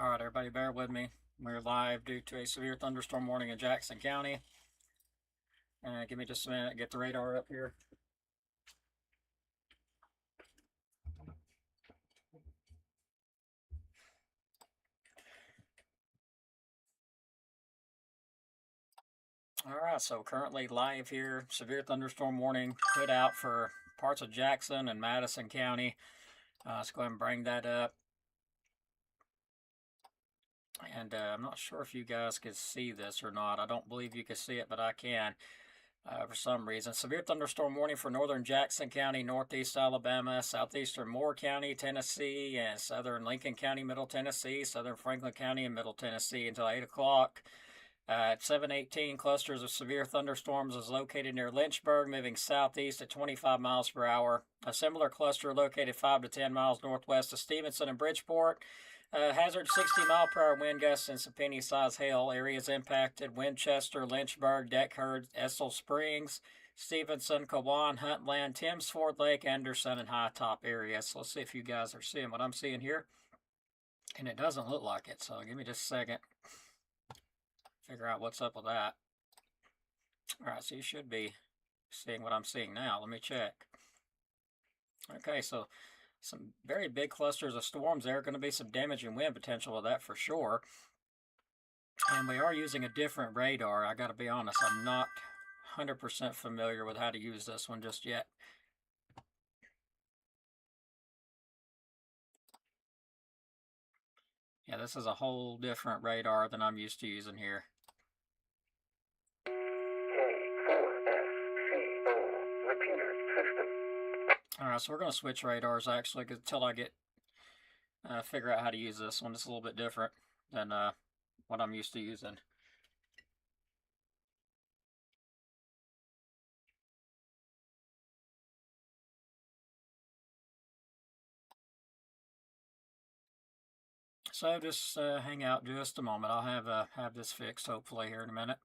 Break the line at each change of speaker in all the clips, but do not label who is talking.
All right, everybody, bear with me. We're live due to a severe thunderstorm warning in Jackson County. Give me just a minute, get the radar up here. All right, so currently live here, severe thunderstorm warning put out for parts of Jackson and Madison County. Let's go ahead and bring that up. And I'm not sure if you guys can see this or not. I don't believe you can see it, but I can. For some reason. Severe thunderstorm warning for northern Jackson County, northeast Alabama, southeastern Moore County, Tennessee, and southern Lincoln County, Middle Tennessee, southern Franklin County, and Middle Tennessee until 8 o'clock. At 7:18, clusters of severe thunderstorms is located near Lynchburg, moving southeast at 25 miles per hour. A similar cluster located 5 to 10 miles northwest of Stevenson and Bridgeport. Hazard 60-mile-per-hour wind gusts and some penny-sized hail. Areas impacted: Winchester, Lynchburg, Deckhurst, Estill Springs, Stevenson, Kawan, Huntland, Timms Ford Lake, Anderson, and High Top areas. So let's see if you guys are seeing what I'm seeing here. And it doesn't look like it, so give me just a second. Figure out what's up with that. All right, so you should be seeing what I'm seeing now. Let me check. Okay, so some very big clusters of storms there. Going to be some damaging wind potential with that for sure. And we are using a different radar. I got to be honest, I'm not 100% familiar with how to use this one just yet. Yeah, this is a whole different radar than I'm used to using here. All right, so we're going to switch radars actually until I get figure out how to use this one. It's a little bit different than what I'm used to using. So just hang out just a moment. I'll have this fixed hopefully here in a minute.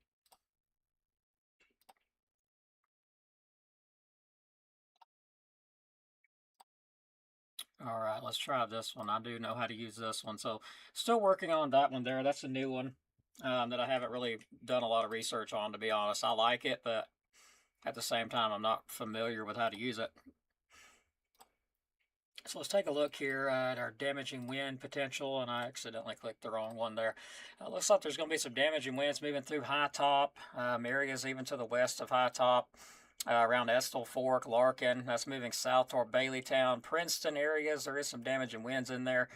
All right, let's try this one. I do know how to use this one. So still working on that one there. That's a new one that I haven't really done a lot of research on, to be honest. I like it, but at the same time, I'm not familiar with how to use it. So let's take a look here at our damaging wind potential, and I accidentally clicked the wrong one there. Looks like there's going to be some damaging winds moving through High Top, areas even to the west of High Top, around Estill Fork, Larkin. That's moving south toward Baileytown, Princeton areas. There is some damaging winds in there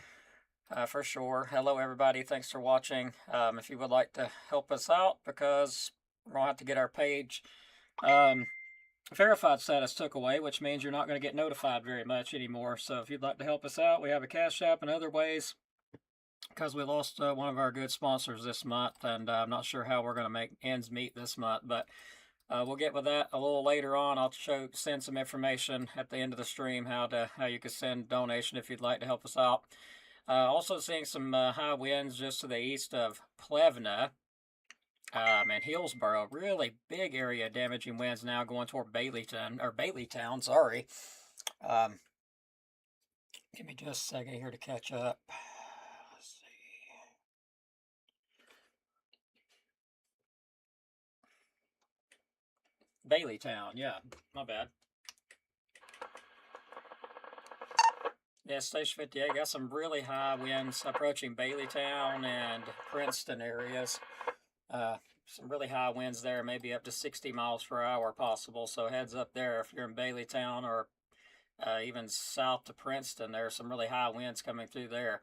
for sure. Hello, everybody. Thanks for watching. If you would like to help us out, because we're going to have to get our page verified status took away, which means you're not going to get notified very much anymore. So if you'd like to help us out, we have a Cash App and other ways, because we lost one of our good sponsors this month, and I'm not sure how we're going to make ends meet this month, but we'll get with that a little later on. I'll send some information at the end of the stream how you can send a donation if you'd like to help us out. Also seeing some high winds just to the east of Plevna and Hillsboro. Really big area damaging winds now going toward Baileytown. Sorry. Give me just a second here to catch up. Let's see. Baileytown, yeah, my bad. Yeah, Station 58 got some really high winds approaching Baileytown and Princeton areas. Some really high winds there, maybe up to 60 miles per hour possible. So heads up there if you're in Baileytown or even south to Princeton. There are some really high winds coming through there.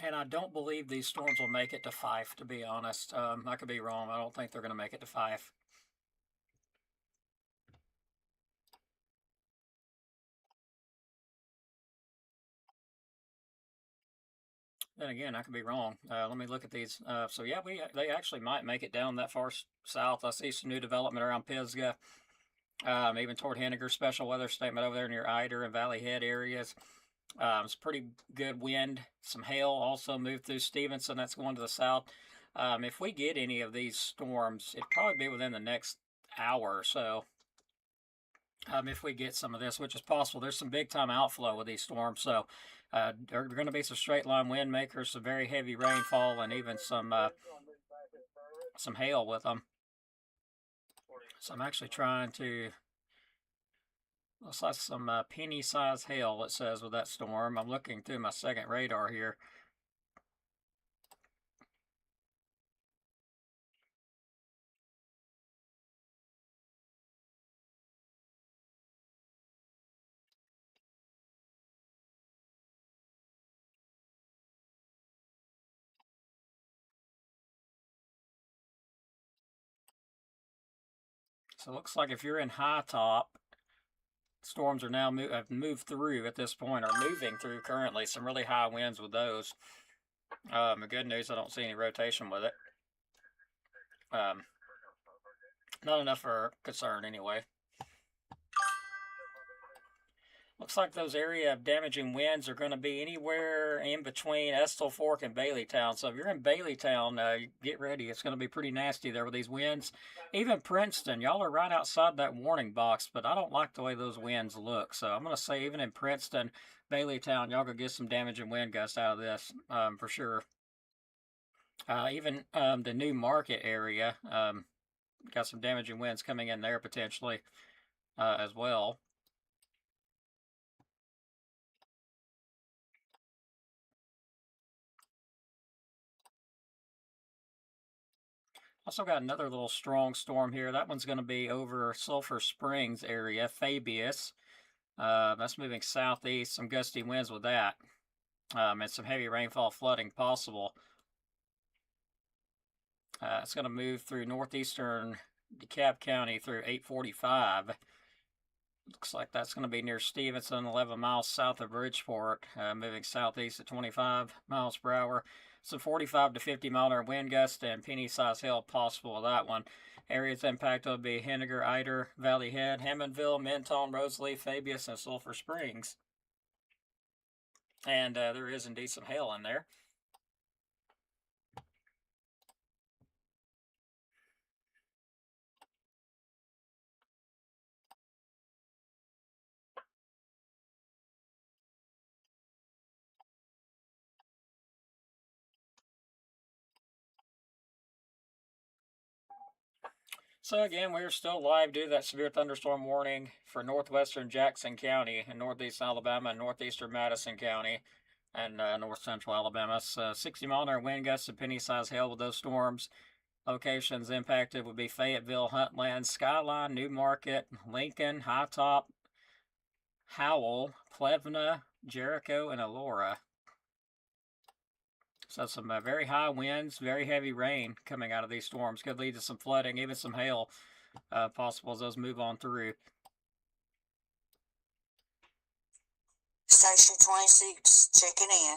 And I don't believe these storms will make it to Fife, to be honest. I could be wrong. I don't think they're going to make it to Fife. Then again, I could be wrong. Let me look at these. So yeah, they actually might make it down that far south. I see some new development around Pisgah. even toward Henniger. Special weather statement over there near Eider and Valley Head areas. It's pretty good wind. Some hail also moved through Stevenson. That's going to the south. If we get any of these storms, it'd probably be within the next hour or so. If we get some of this, which is possible, there's some big time outflow with these storms. So there are going to be some straight line wind makers, some very heavy rainfall, and even some hail with them. So I'm actually trying to. Looks like some penny-sized hail, it says, with that storm. I'm looking through my second radar here. So it looks like if you're in high top, storms are now have moved through at this point, or moving through currently. Some really high winds with those. The good news, I don't see any rotation with it. Not enough for concern anyway. Looks like those area of damaging winds are going to be anywhere in between Estill Fork and Baileytown. So if you're in Baileytown, get ready. It's going to be pretty nasty there with these winds. Even Princeton, y'all are right outside that warning box, but I don't like the way those winds look. So I'm going to say even in Princeton, Baileytown, y'all going to get some damaging wind gusts out of this for sure. Even the New Market area, got some damaging winds coming in there potentially as well. Also got another little strong storm here. That one's going to be over Sulphur Springs area, Fabius. That's moving southeast. Some gusty winds with that. And some heavy rainfall flooding possible. It's going to move through northeastern DeKalb County through 845. Looks like that's going to be near Stevenson, 11 miles south of Bridgeport, moving southeast at 25 miles per hour. Some 45 to 50 mile an hour wind gusts and penny-sized hail possible with that one. Areas impacted will be Henniger, Eider, Valley Head, Hammondville, Mentone, Roseleaf, Fabius, and Sulphur Springs. And there is indeed some hail in there. So again, we're still live due to that severe thunderstorm warning for northwestern Jackson County and northeast Alabama and northeastern Madison County and north central Alabama. So 60 mile an hour wind gusts and penny-sized hail with those storms. Locations impacted would be Fayetteville, Huntland, Skyline, New Market, Lincoln, High Top, Howell, Plevna, Jericho, and Elora. So some very high winds, very heavy rain coming out of these storms could lead to some flooding, even some hail possible as those move on through.
Station 26 checking in.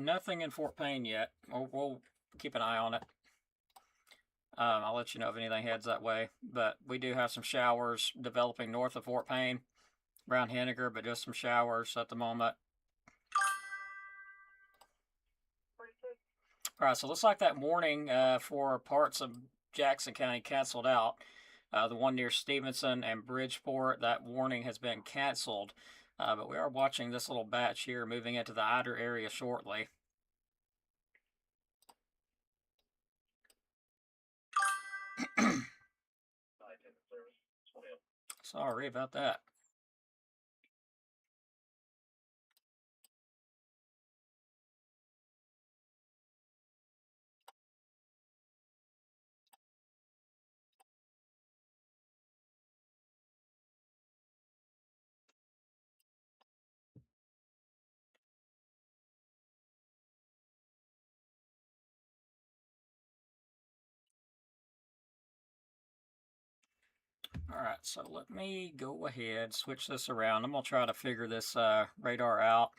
Nothing in Fort Payne yet. We'll keep an eye on it. I'll let you know if anything heads that way. But we do have some showers developing north of Fort Payne, around Henniger, but just some showers at the moment. All right, so it looks like that warning for parts of Jackson County canceled out. The one near Stevenson and Bridgeport, that warning has been canceled. But we are watching this little batch here moving into the Eider area shortly. Sorry about that. All right, so let me go ahead, switch this around. I'm going to try to figure this radar out.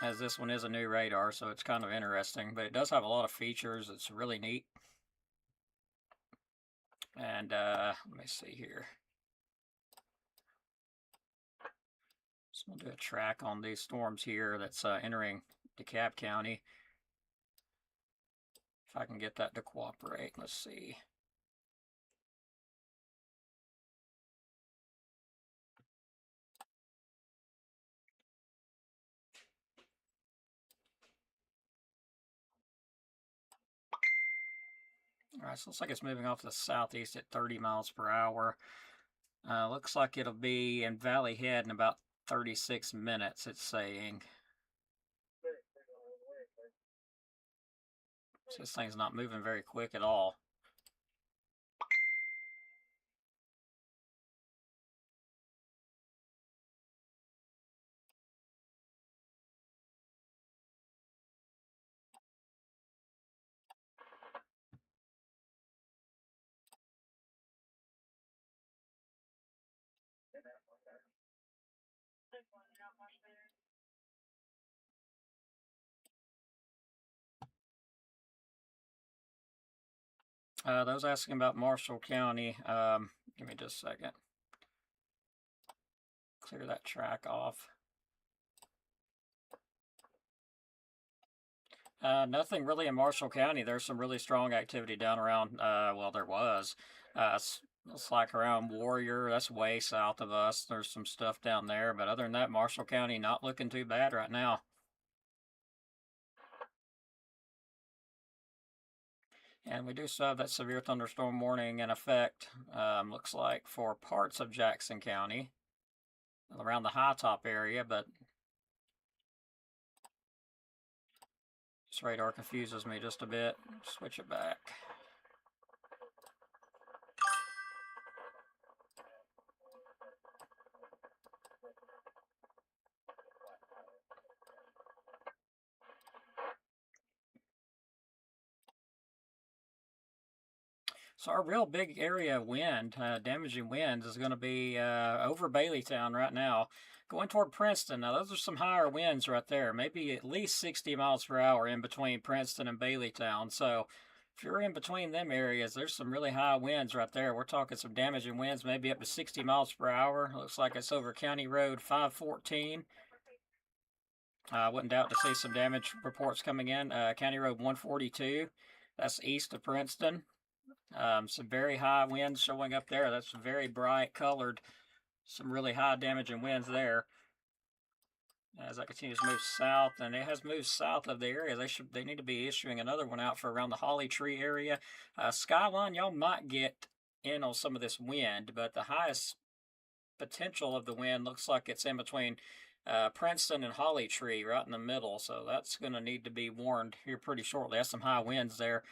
as this one is a new radar, so it's kind of interesting. But it does have a lot of features. It's really neat. And let me see here. So we'll do a track on these storms here that's entering DeKalb County. If I can get that to cooperate, let's see. All right, so it looks like it's moving off to the southeast at 30 miles per hour. Looks like it'll be in Valley Head in about 36 minutes, it's saying. So this thing's not moving very quick at all. Those asking about Marshall County, give me just a second. Clear that track off. Nothing really in Marshall County. There's some really strong activity down around, well, there was. It's like around Warrior. That's way south of us. There's some stuff down there. But other than that, Marshall County not looking too bad right now. And we do still have that severe thunderstorm warning in effect, looks like, for parts of Jackson County around the high top area, but this radar confuses me just a bit. Switch it back. So our real big area of wind, damaging winds, is going to be over Baileytown right now, going toward Princeton. Now those are some higher winds right there, maybe at least 60 miles per hour in between Princeton and Baileytown. So if you're in between them areas, there's some really high winds right there. We're talking some damaging winds, maybe up to 60 miles per hour. Looks like it's over County Road 514. I wouldn't doubt to see some damage reports coming in. County Road 142, that's east of Princeton. Some very high winds showing up there. That's very bright colored. Some really high damaging winds there. As that continues to move south, and it has moved south of the area, they need to be issuing another one out for around the Holly Tree area. Skyline, y'all might get in on some of this wind, but the highest potential of the wind looks like it's in between Princeton and Holly Tree, right in the middle. So that's going to need to be warned here pretty shortly. That's some high winds there.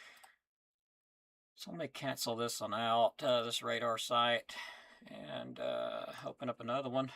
So let me cancel this one out, this radar site, and open up another one.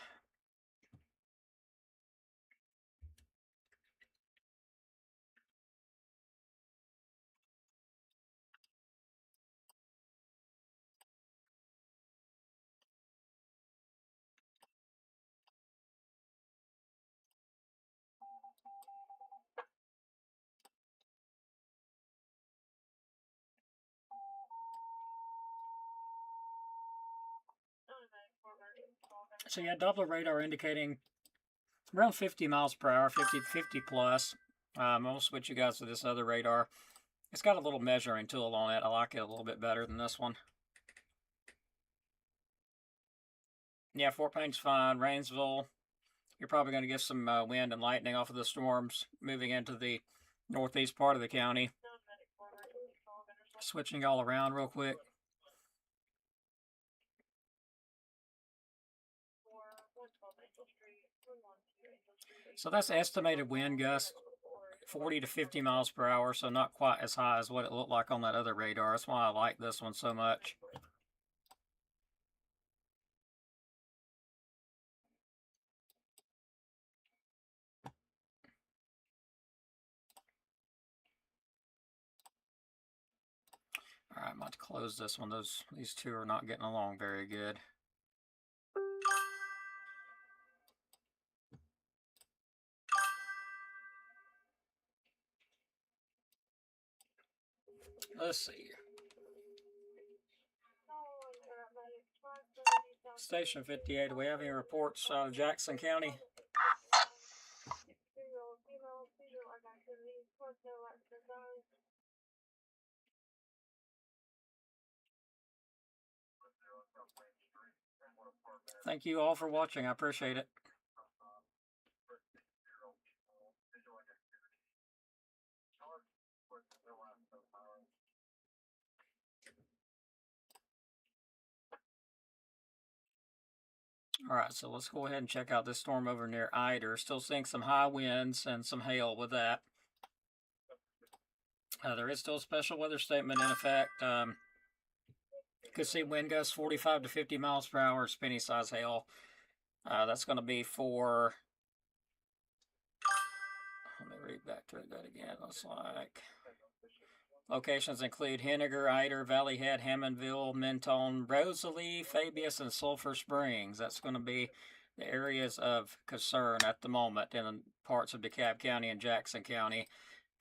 So yeah, Doppler radar indicating around 50 miles per hour, 50 plus. I'm going to switch you guys to this other radar. It's got a little measuring tool on it. I like it a little bit better than this one. Yeah, Fort Payne's fine. Rainsville, you're probably going to get some wind and lightning off of the storms moving into the northeast part of the county. Switching all around real quick. So that's estimated wind gust, 40 to 50 miles per hour, so not quite as high as what it looked like on that other radar. That's why I like this one so much. All right, I'm about to close this one. These two are not getting along very good. Let's see. Station 58, do we have any reports out of Jackson County? Thank you all for watching. I appreciate it. All right, so let's go ahead and check out this storm over near Eider. Still seeing some high winds and some hail with that. There is still a special weather statement in effect. You could see wind gusts 45 to 50 miles per hour, spinny size hail. That's going to be for, let me read back to that again. Looks like locations include Henniger, Eider, Valley Head, Hammondville, Mentone, Rosalie, Fabius, and Sulphur Springs. That's going to be the areas of concern at the moment in parts of DeKalb County and Jackson County.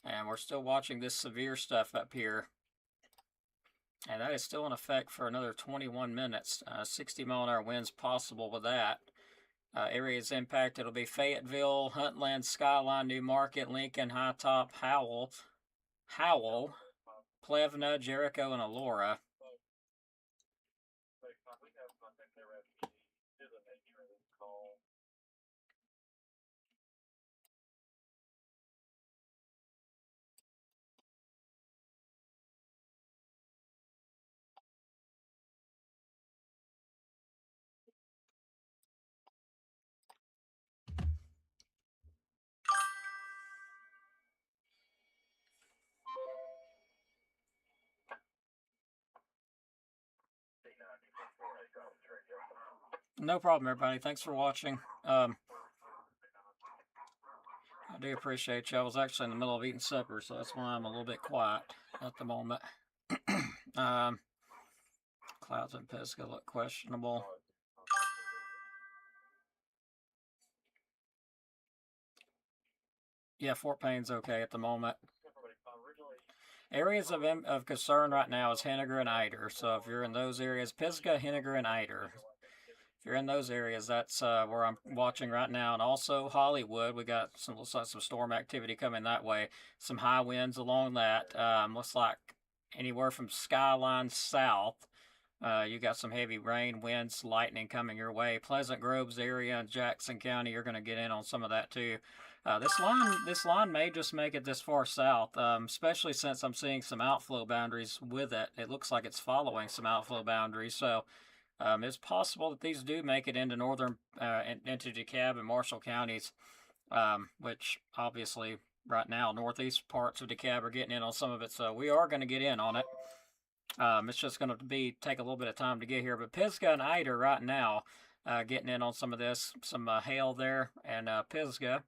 And we're still watching this severe stuff up here. And that is still in effect for another 21 minutes. 60-mile-an-hour winds possible with that. Areas impacted will be Fayetteville, Huntland, Skyline, New Market, Lincoln, High Top, Howell, Plevna, Jericho, and Elora. No problem, everybody. Thanks for watching. I do appreciate you. I was actually in the middle of eating supper, so that's why I'm a little bit quiet at the moment. Clouds in Pisgah look questionable. Yeah, Fort Payne's okay at the moment. Areas of concern right now is Henniger and Eider. So if you're in those areas, Pisgah, Henniger, and Eider. If you're in those areas, that's where I'm watching right now. And also Hollywood, we got looks like some storm activity coming that way. Some high winds along that. Looks like anywhere from Skyline south. You got some heavy rain, winds, lightning coming your way. Pleasant Groves area in Jackson County, you're going to get in on some of that too. This line may just make it this far south, especially since I'm seeing some outflow boundaries with it. It looks like it's following some outflow boundaries, so it's possible that these do make it into northern, into DeKalb and Marshall counties, which obviously right now northeast parts of DeKalb are getting in on some of it, so we are going to get in on it. It's just going to take a little bit of time to get here, but Pisgah and Eider right now getting in on some of this, some hail there, and Pisgah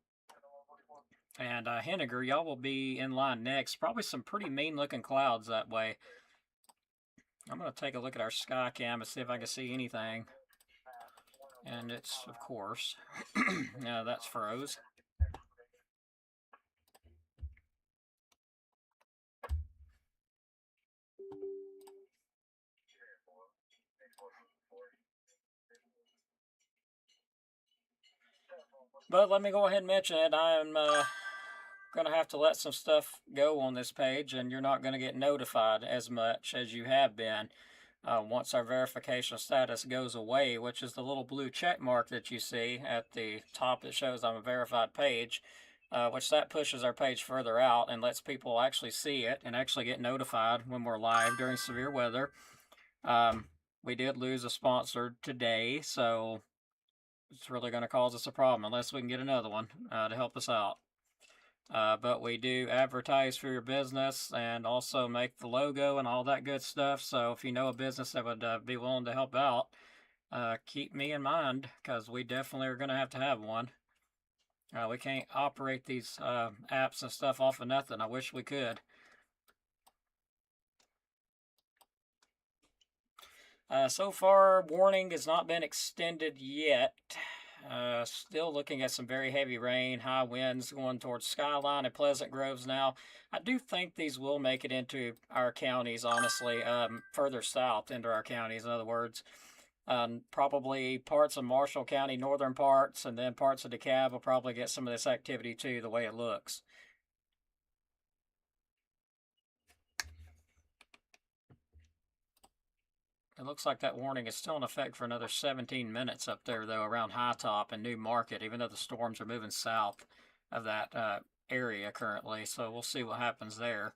and Henniger, y'all will be in line next. Probably some pretty mean looking clouds that way. I'm going to take a look at our sky cam and see if I can see anything. And it's, of course, that's froze. But let me go ahead and mention it. I'm going to have to let some stuff go on this page, and you're not going to get notified as much as you have been once our verification status goes away, which is the little blue check mark that you see at the top that shows I'm a verified page, which that pushes our page further out and lets people actually see it and actually get notified when we're live during severe weather. We did lose a sponsor today, so it's really going to cause us a problem unless we can get another one to help us out. But we do advertise for your business and also make the logo and all that good stuff. So if you know a business that would be willing to help out, keep me in mind, because we definitely are going to have one. We can't operate these apps and stuff off of nothing. I wish we could. So far, warning has not been extended yet. Still looking at some very heavy rain, high winds going towards Skyline and Pleasant Groves now. I do think these will make it into our counties, honestly, further south into our counties, in other words. Probably parts of Marshall County, northern parts, and then parts of DeKalb will probably get some of this activity too, the way it looks. It looks like that warning is still in effect for another 17 minutes up there, though, around High Top and New Market, even though the storms are moving south of that area currently. So we'll see what happens there.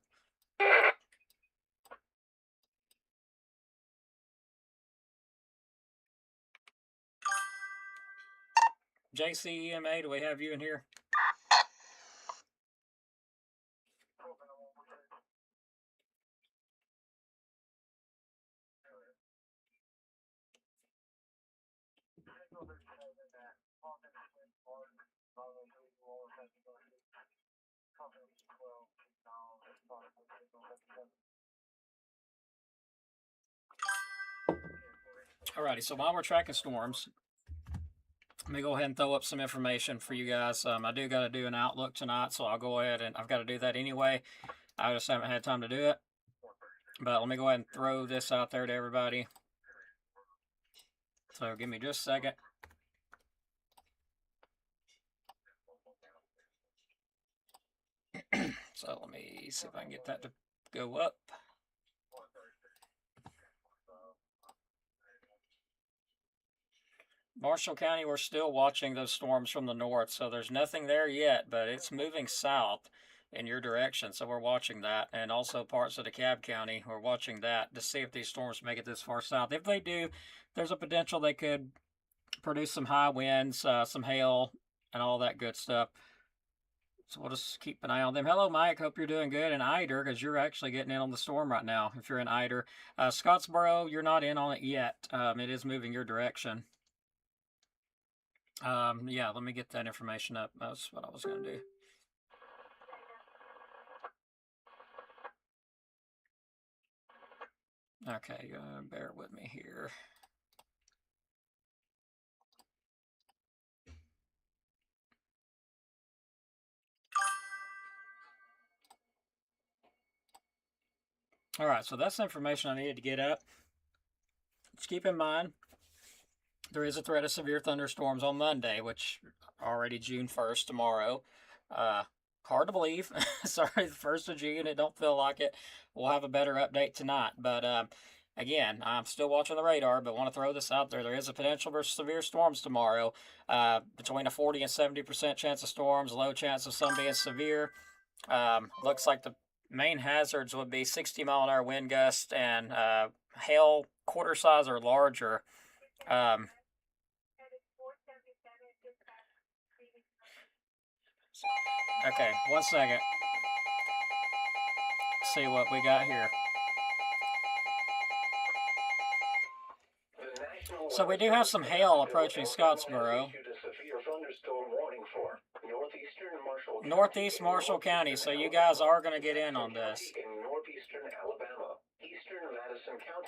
JCEMA, do we have you in here? Alrighty, so while we're tracking storms, let me go ahead and throw up some information for you guys. I do got to do an outlook tonight, so I'll go ahead and I've got to do that anyway. I just haven't had time to do it. But let me go ahead and throw this out there to everybody. So give me just a second. So let me see if I can get that to go up. Marshall County, we're still watching those storms from the north, so there's nothing there yet, but it's moving south in your direction, so we're watching that. And also parts of DeKalb County, we're watching that to see if these storms make it this far south. If they do, there's a potential they could produce some high winds, some hail, and all that good stuff. So we'll just keep an eye on them. Hello, Mike. Hope you're doing good in Eider, because you're actually getting in on the storm right now if you're in Eider. Scottsboro, you're not in on it yet. It is moving your direction. Yeah, let me get that information up. That's what I was going to do. Okay, bear with me here. All right, so that's the information I needed to get up. Just keep in mind, there is a threat of severe thunderstorms on Monday, which already June 1st, tomorrow. Hard to believe. Sorry, the 1st of June. It don't feel like it. We'll have a better update tonight. But again, I'm still watching the radar, but want to throw this out there. There is a potential for severe storms tomorrow. Between a 40 and 70% chance of storms, low chance of some being severe. Looks like the main hazards would be 60-mile-an-hour wind gust and hail quarter size or larger. Okay, 1 second. See what we got here. So we do have some hail approaching Scottsboro. Northeast Marshall County, so you guys are going to get in on this.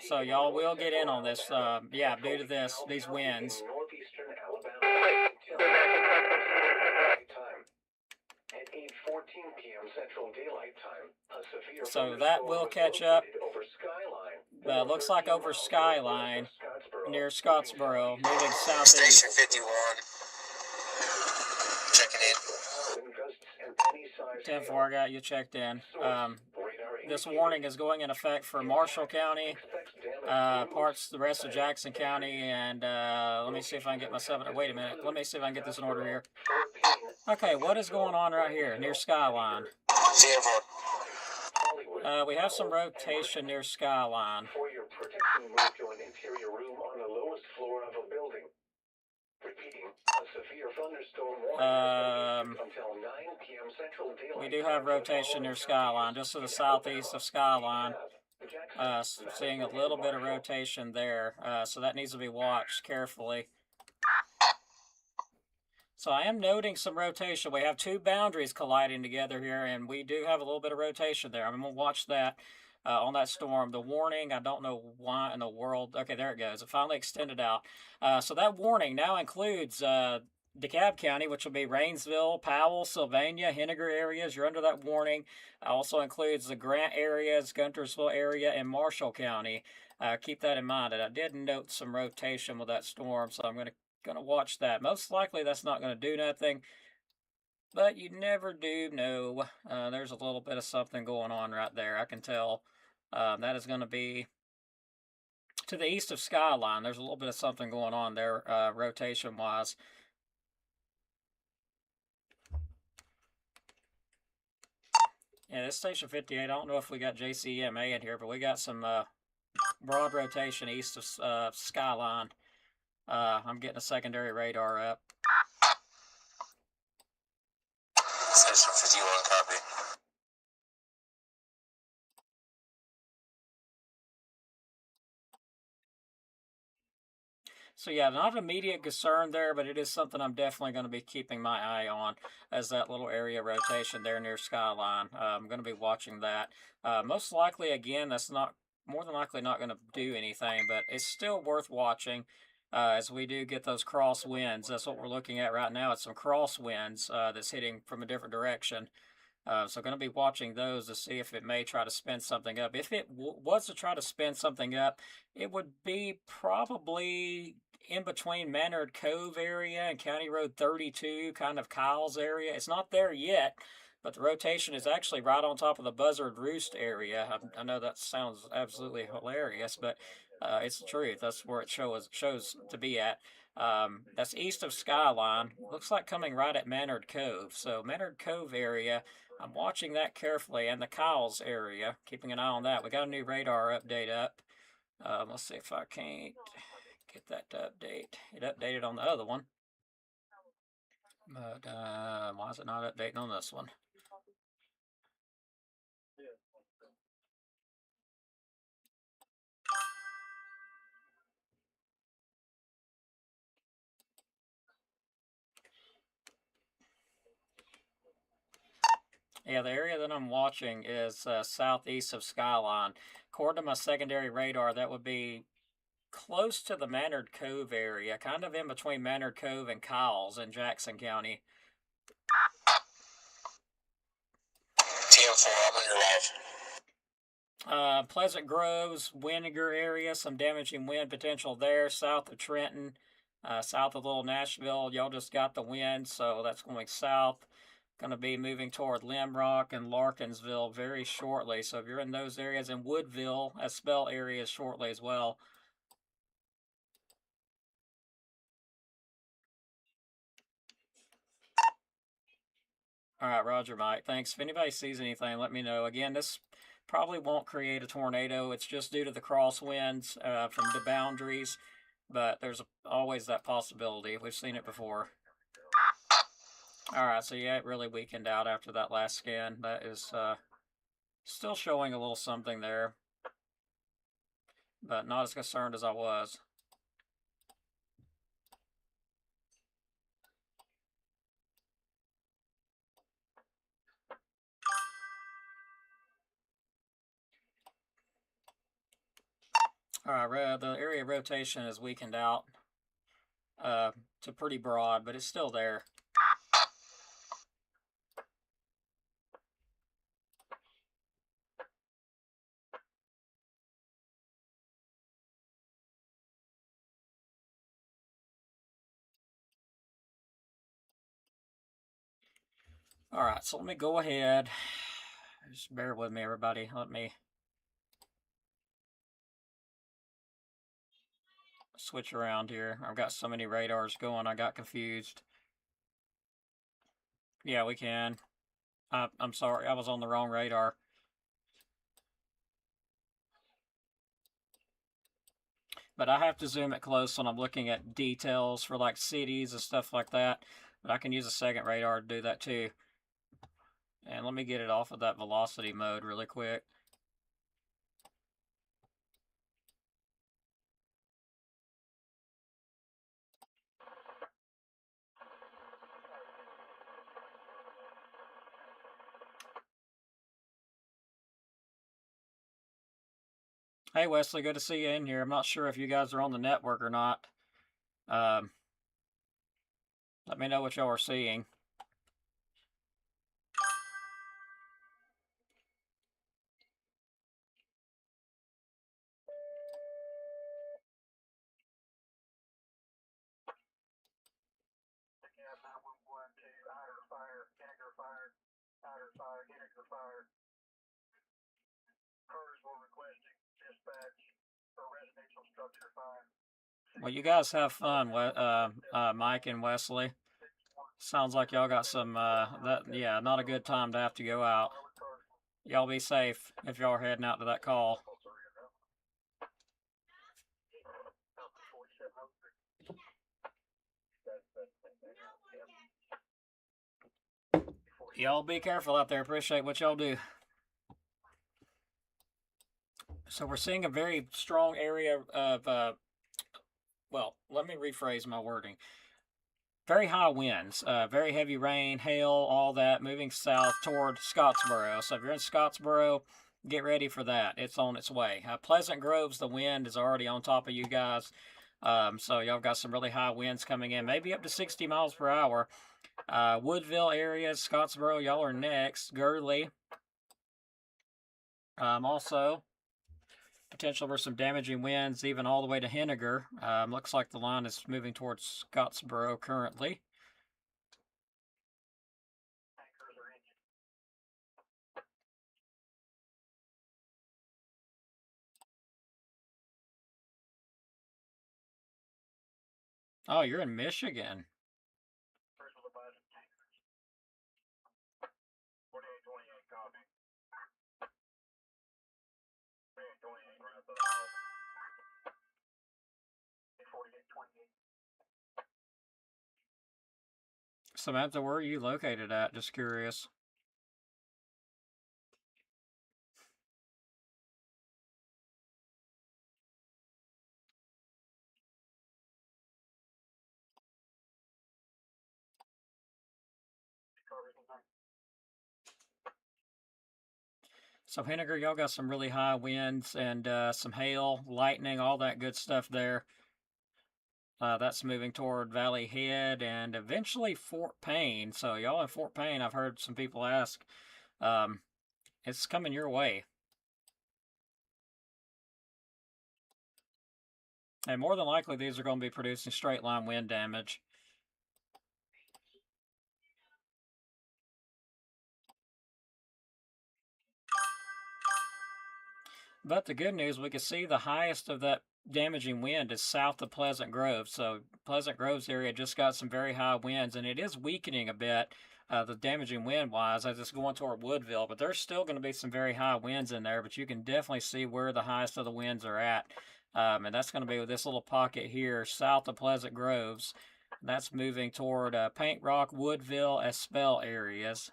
So y'all will get in on this, yeah, due to these winds. So that will catch up. Looks like over Skyline, near Scottsboro, moving southeast.
Station 51. Checking in.
10-4, I got you checked in. This warning is going in effect for Marshall County, parts the rest of Jackson County, and let me see if I can get myself. Wait a minute. Let me see if I can get this in order here. Okay, what is going on right here near Skyline? We have some rotation near Skyline. We do have rotation near Skyline, just to the southeast of Skyline. Seeing a little bit of rotation there, so that needs to be watched carefully. So I am noting some rotation. We have two boundaries colliding together here, and we do have a little bit of rotation there. I'm going to watch that. on that storm. The warning, I don't know why in the world. Okay, there it goes. It finally extended out. So that warning now includes DeKalb County, which will be Rainsville, Powell, Sylvania, Henniger areas. You're under that warning. Also includes the Grant areas, Guntersville area, and Marshall County. Keep that in mind. And I did note some rotation with that storm, so I'm gonna watch that. Most likely, that's not gonna do nothing, but you never do know. There's a little bit of something going on right there. I can tell. That is going to be to the east of Skyline. There's a little bit of something going on there, rotation wise. Yeah, this station 58. I don't know if we got JCMA in here, but we got some broad rotation east of Skyline. I'm getting a secondary radar up.
Station 51, copy.
So yeah, not immediate concern there, but it is something I'm definitely going to be keeping my eye on as that little area rotation there near Skyline. I'm going to be watching that. Most likely, again, that's not more than likely not going to do anything, but it's still worth watching as we do get those cross winds. That's what we're looking at right now. It's some cross winds that's hitting from a different direction. So going to be watching those to see if it may try to spin something up. If it was to try to spin something up, it would be probably in between Manard Cove area and County Road 32, kind of Kyle's area. It's not there yet, but the rotation is actually right on top of the Buzzard Roost area. I know that sounds absolutely hilarious, but it's the truth. That's where it shows to be at. That's east of Skyline. Looks like coming right at Manard Cove. So Manard Cove area, I'm watching that carefully, and the Kyles area, keeping an eye on that. We got a new radar update up. Let's see if I can't get that to update. It updated on the other one, but why is it not updating on this one? Yeah, the area that I'm watching is southeast of Skyline. According to my secondary radar, that would be close to the Manard Cove area, kind of in between Manard Cove and Kyles in Jackson County.
TM4, I'm on your live.
Pleasant Groves, Winnegar area, some damaging wind potential there, south of Trenton, south of Little Nashville. Y'all just got the wind, so that's going south. Going to be moving toward Limrock and Larkinsville very shortly. So if you're in those areas, and Woodville, as spell areas shortly as well. All right, Roger, Mike. Thanks. If anybody sees anything, let me know. Again, this probably won't create a tornado. It's just due to the crosswinds from the boundaries, but there's always that possibility. We've seen it before. All right, so yeah, it really weakened out after that last scan. That is still showing a little something there, but not as concerned as I was. All right, the area of rotation is weakened out to pretty broad, but it's still there. All right, so let me go ahead. Just bear with me, everybody. Let me switch around here. I've got so many radars going, I got confused. Yeah, we can. I'm sorry, I was on the wrong radar. But I have to zoom it close when I'm looking at details for like cities and stuff like that. But I can use a second radar to do that too. And let me get it off of that velocity mode really quick. Hey Wesley, good to see you in here. I'm not sure if you guys are on the network or not. Um, Let me know what y'all are seeing. Well, you guys have fun, Mike and Wesley. Sounds like y'all got some, yeah, not a good time to have to go out. Y'all be safe if y'all are heading out to that call. Y'all be careful out there. Appreciate what y'all do. So we're seeing a very strong area of, well, let me rephrase my wording. Very high winds, very heavy rain, hail, all that moving south toward Scottsboro. So if you're in Scottsboro, get ready for that. It's on its way. Pleasant Groves, the wind is already on top of you guys. So y'all got some really high winds coming in, maybe up to 60 miles per hour. Woodville area, Scottsboro, y'all are next. Gurley. Also, potential for some damaging winds, even all the way to Henniger. Looks like the line is moving towards Scottsboro currently. Oh, you're in Michigan. Samantha, where are you located at? Just curious. So Henniger, y'all got some really high winds and some hail, lightning, all that good stuff there. That's moving toward Valley Head and eventually Fort Payne. So y'all in Fort Payne, I've heard some people ask. Um, it's coming your way. And more than likely, these are going to be producing straight line wind damage. But the good news, we can see the highest of that damaging wind is south of Pleasant Grove. So Pleasant Grove's area just got some very high winds, and it is weakening a bit, the damaging wind wise, as it's going toward Woodville. But there's still going to be some very high winds in there, but you can definitely see where the highest of the winds are at. And that's going to be with this little pocket here south of Pleasant Groves. That's moving toward Paint Rock, Woodville, Espell areas.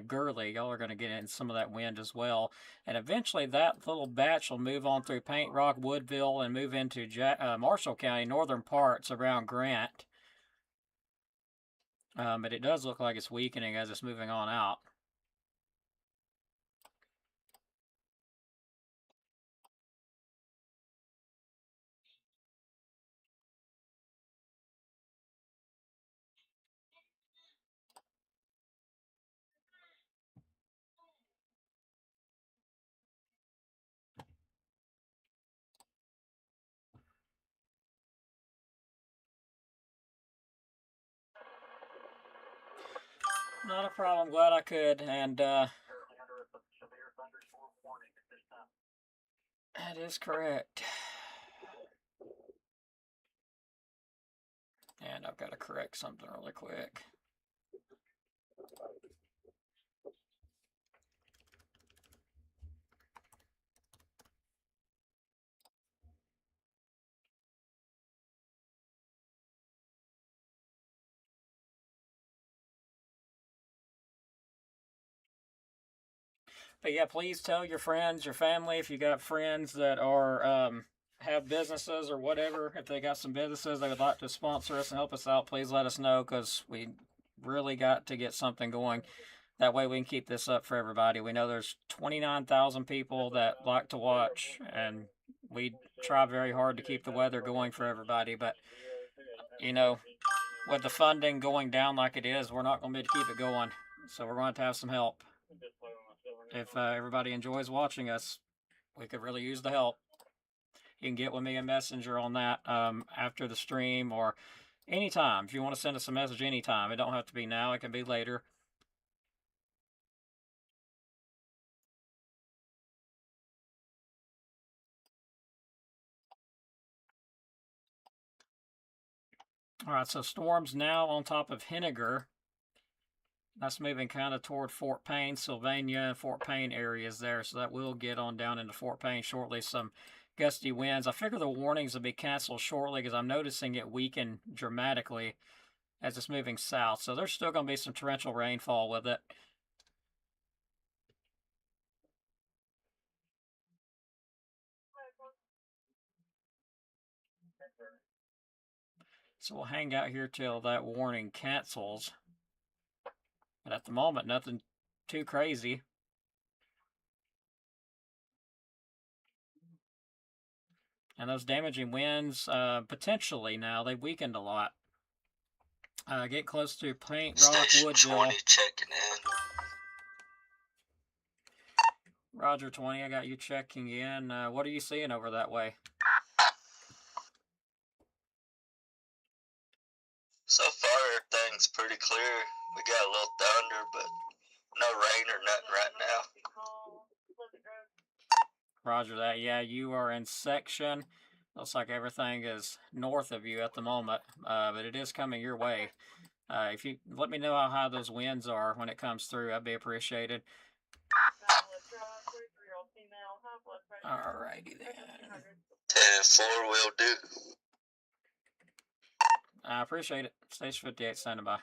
Gurley, y'all are going to get in some of that wind as well. And eventually that little batch will move on through Paint Rock, Woodville, and move into Marshall County, northern parts around Grant. But it does look like it's weakening as it's moving on out. Not a problem. Glad I could. And that is correct. And I've got to correct something really quick. But yeah, please tell your friends, your family, if you got friends that are have businesses or whatever, if they got some businesses they would like to sponsor us and help us out, please let us know because we really got to get something going. That way we can keep this up for everybody. We know there's 29,000 people that like to watch, and we try very hard to keep the weather going for everybody. But, you know, with the funding going down like it is, we're not going to be able to keep it going. So we're going to have some help. If everybody enjoys watching us, we could really use the help. You can get with me in Messenger on that after the stream or anytime. If you want to send us a message anytime, it don't have to be now. It can be later. All right, so storms now on top of Henniger. That's moving kind of toward Fort Payne, Sylvania, and Fort Payne areas there. So that will get on down into Fort Payne shortly. Some gusty winds. I figure the warnings will be canceled shortly because I'm noticing it weaken dramatically as it's moving south. So there's still going to be some torrential rainfall with it. So we'll hang out here till that warning cancels. But at the moment, nothing too crazy. And those damaging winds, potentially now, they've weakened a lot. Get close to Paint Rock, Woodville.
20 checking in.
Roger 20, I got you checking in. What are you seeing over that way?
So far, everything's pretty clear. We got a little thunder, but no rain or nothing right now.
Roger that. Yeah, you are in section. Looks like everything is north of you at the moment, but it is coming your way. If you let me know how high those winds are when it comes through, that'd be appreciated. Alrighty then.
10-4 will do.
I appreciate it. Station 58 standing by.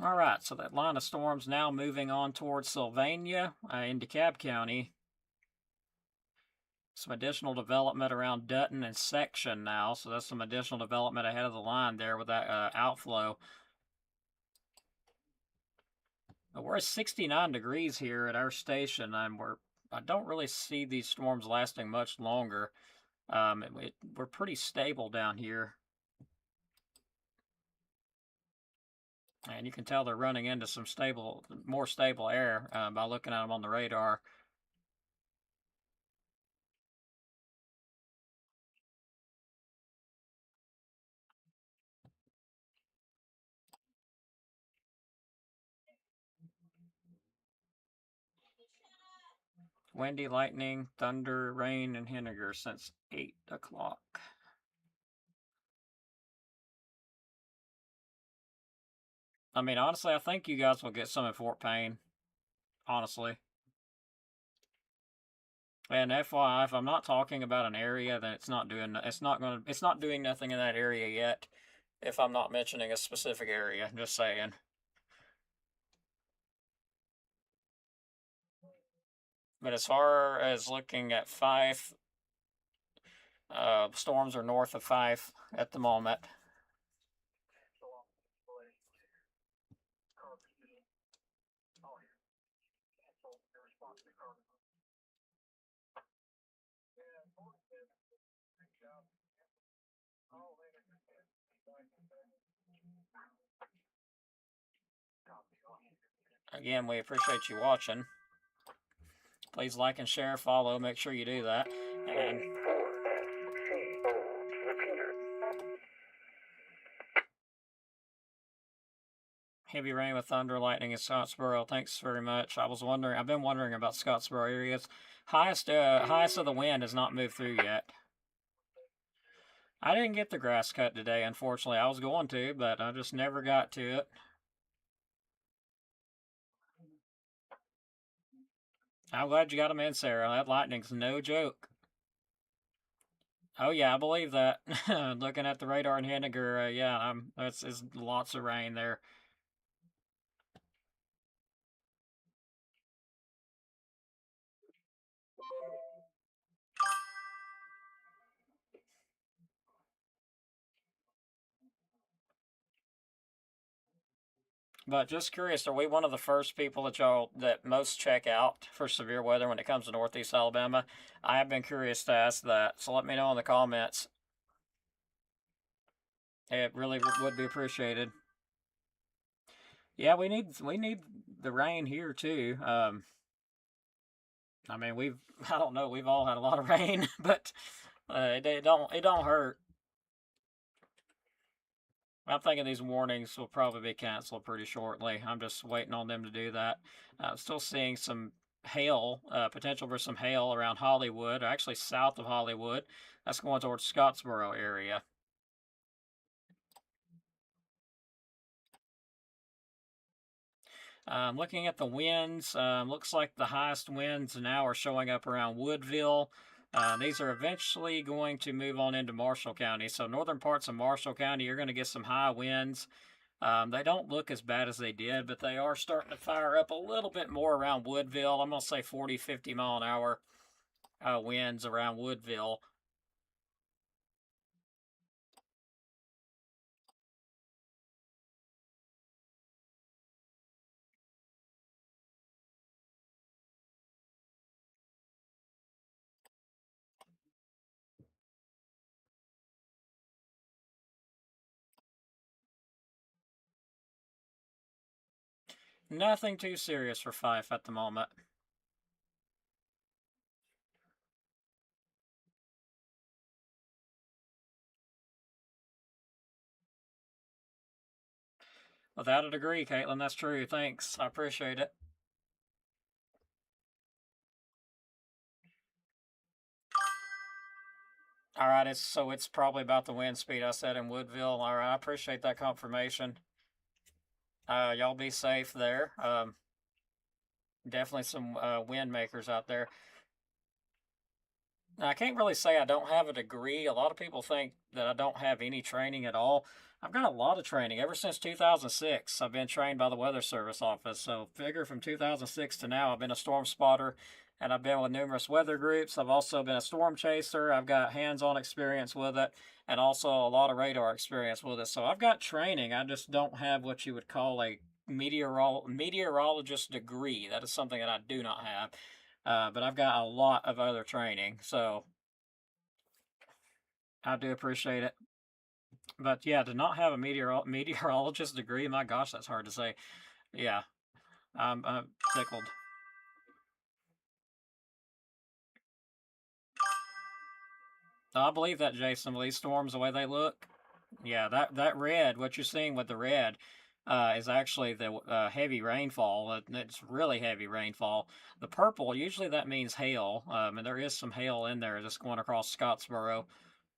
All right, so that line of storms now moving on towards Sylvania in DeKalb County. Some additional development around Dutton and Section now, so that's some additional development ahead of the line there with that outflow. But we're at 69 degrees here at our station, and I don't really see these storms lasting much longer. We're pretty stable down here. And you can tell they're running into some more stable air by looking at them on the radar. Windy, lightning, thunder, rain, and Henniger since 8 o'clock. I mean, honestly, I think you guys will get some at Fort Payne. Honestly. And FYI, if I'm not talking about an area, then it's not doing nothing in that area yet. If I'm not mentioning a specific area, just saying. But as far as looking at Fife, storms are north of Fife at the moment. Again, we appreciate you watching. Please like and share, follow. Make sure you do that. And heavy rain with thunder, lightning in Scottsboro. Thanks very much. I've been wondering about Scottsboro areas. Highest of the wind has not moved through yet. I didn't get the grass cut today, unfortunately. I was going to, but I just never got to it. I'm glad you got them in, Sarah. That lightning's no joke. Oh yeah, I believe that. Looking at the radar in Henniger, yeah, it's lots of rain there. But just curious, are we one of the first people that y'all that most check out for severe weather when it comes to Northeast Alabama? I have been curious to ask that, so let me know in the comments. It really would be appreciated. Yeah, we need the rain here too. I mean we've I don't know we've all had a lot of rain, but it don't hurt. I'm thinking these warnings will probably be canceled pretty shortly. I'm just waiting on them to do that. I'm still seeing some hail, potential for some hail around Hollywood, or actually south of Hollywood. That's going towards Scottsboro area. Looking at the winds, looks like the highest winds now are showing up around Woodville. These are eventually going to move on into Marshall County. So northern parts of Marshall County, you're going to get some high winds. They don't look as bad as they did, but they are starting to fire up a little bit more around Woodville. I'm going to say 40, 50 mile an hour winds around Woodville. Nothing too serious for Fife at the moment. Without a degree, Caitlin, that's true. Thanks. I appreciate it. All right, it's probably about the wind speed I said in Woodville. All right, I appreciate that confirmation. Y'all be safe there. Definitely some wind makers out there. Now, I can't really say I don't have a degree. A lot of people think that I don't have any training at all. I've got a lot of training. Ever since 2006, I've been trained by the Weather Service office. So, figure from 2006 to now, I've been a storm spotter and I've been with numerous weather groups. I've also been a storm chaser. I've got hands on experience with it and also a lot of radar experience with it. So, I've got training. I just don't have what you would call a meteorologist degree. That is something that I do not have. But I've got a lot of other training, so I do appreciate it. But yeah, to not have a meteorologist degree, my gosh, that's hard to say. Yeah, I'm tickled. I believe that, Jason. With these storms, the way they look, yeah, that red, what you're seeing with the red, is actually the heavy rainfall. It's really heavy rainfall. The purple, usually that means hail, and there is some hail in there just going across Scottsboro,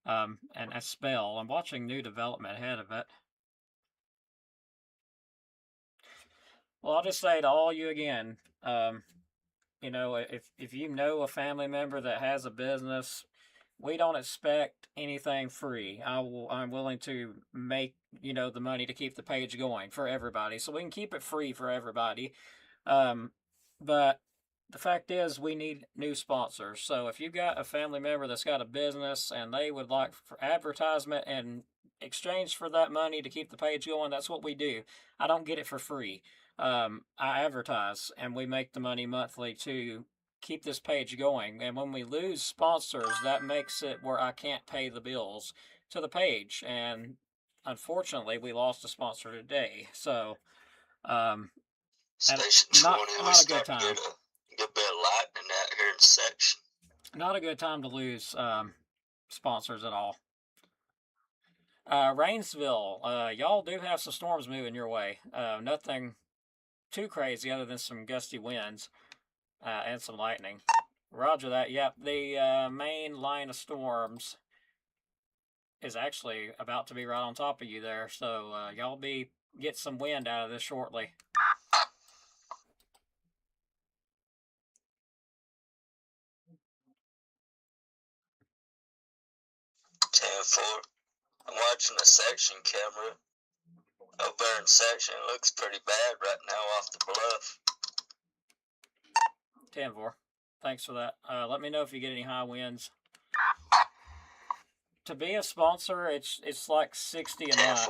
and a spell. I'm watching new development ahead of it. Well, I'll just say to all you again, if you know a family member that has a business, we don't expect anything free. I'm willing to make the money to keep the page going for everybody, so we can keep it free for everybody. Um, but the fact is, we need new sponsors. So if you've got a family member that's got a business and they would like for advertisement and exchange for that money to keep the page going, that's what we do. I don't get it for free. I advertise and we make the money monthly to keep this page going. And when we lose sponsors, that makes it where I can't pay the bills to the page. And unfortunately, we lost a sponsor today. So, um, and
Station
not
20, we
not a good
starting to
time.
get a good bit of lightning out here in section.
Not a good time to lose sponsors at all. Rainsville, y'all do have some storms moving your way. Nothing too crazy other than some gusty winds and some lightning. Roger that. Yep, the main line of storms is actually about to be right on top of you there. So y'all be get some wind out of this shortly.
10-4. I'm watching the section camera. Over in section, it looks pretty bad right now off the bluff.
10-4. Thanks for that. Let me know if you get any high winds. To be a sponsor, it's like 60 a month.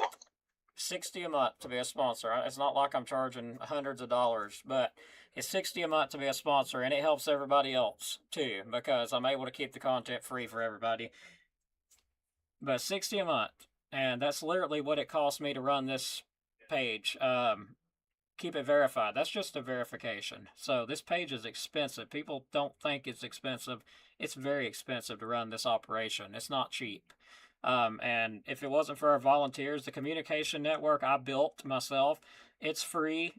60 a month to be a sponsor. It's not like I'm charging hundreds of dollars, but it's 60 a month to be a sponsor, and it helps everybody else too because I'm able to keep the content free for everybody. But 60 a month, and that's literally what it costs me to run this page. Keep it verified. That's just a verification. So this page is expensive. People don't think it's expensive. It's very expensive to run this operation. It's not cheap. And if it wasn't for our volunteers, the communication network I built myself, it's free.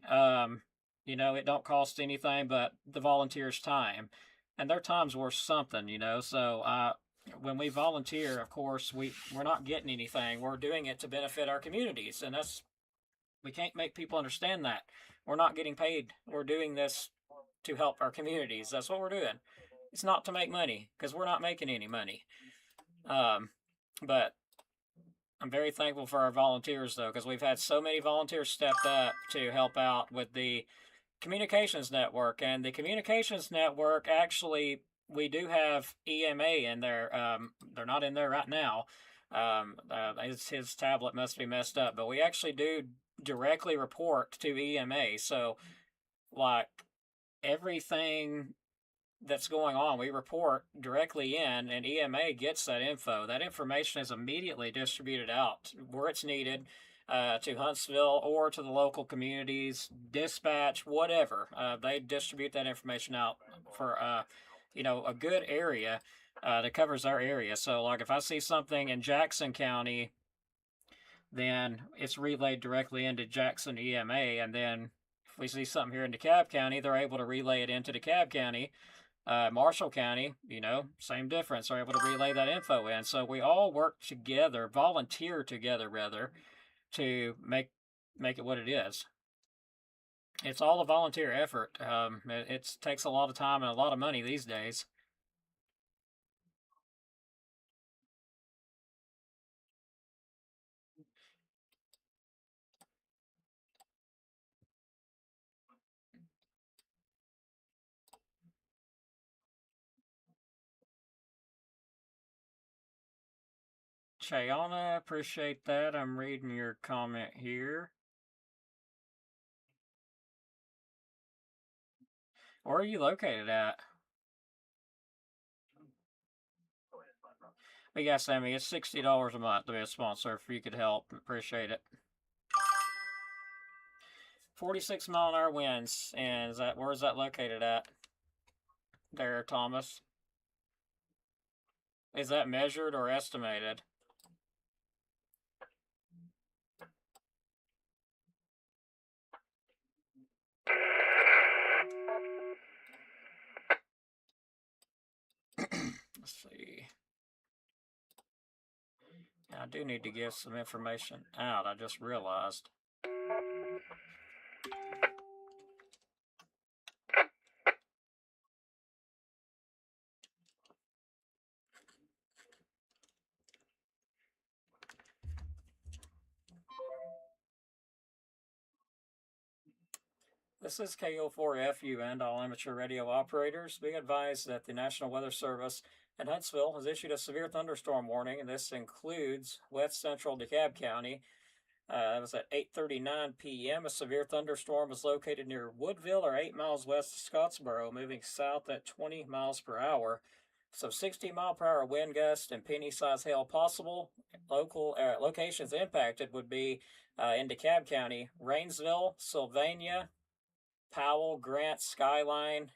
It don't cost anything but the volunteers' time, and their time's worth something. So when we volunteer, of course, we're not getting anything. We're doing it to benefit our communities, and we can't make people understand that. We're not getting paid. We're doing this to help our communities. That's what we're doing. It's not to make money because we're not making any money. But I'm very thankful for our volunteers, though, because we've had so many volunteers stepped up to help out with the communications network. And the communications network, actually, we do have EMA in there. They're not in there right now. His tablet must be messed up, but we actually do directly report to EMA. So, like, everything that's going on, we report directly in, and EMA gets that info. That information is immediately distributed out where it's needed to Huntsville or to the local communities, dispatch, whatever. They distribute that information out for a good area that covers our area. So, like, if I see something in Jackson County, then it's relayed directly into Jackson EMA, and then if we see something here in DeKalb County, they're able to relay it into DeKalb County. Marshall County, same difference. They're able to relay that info in. So we all work together, volunteer together, rather, to make it what it is. It's all a volunteer effort. It takes a lot of time and a lot of money these days. Chayana, appreciate that. I'm reading your comment here. Where are you located at? But yeah, Sammy, it's $60 a month to be a sponsor. If you could help, appreciate it. 46-mile-an-hour winds, and where is that located at? There, Thomas. Is that measured or estimated? Let's see. I do need to give some information out. I just realized. This is KO4FU and all amateur radio operators. Be advised that the National Weather Service in Huntsville has issued a severe thunderstorm warning, and this includes west central DeKalb County. That was at 8:39 p.m. A severe thunderstorm was located near Woodville, or 8 miles west of Scottsboro, moving south at 20 miles per hour. So 60-mile-per-hour wind gusts and penny-size hail possible. Local locations impacted would be in DeKalb County, Rainsville, Sylvania, Powell, Grant, Skyline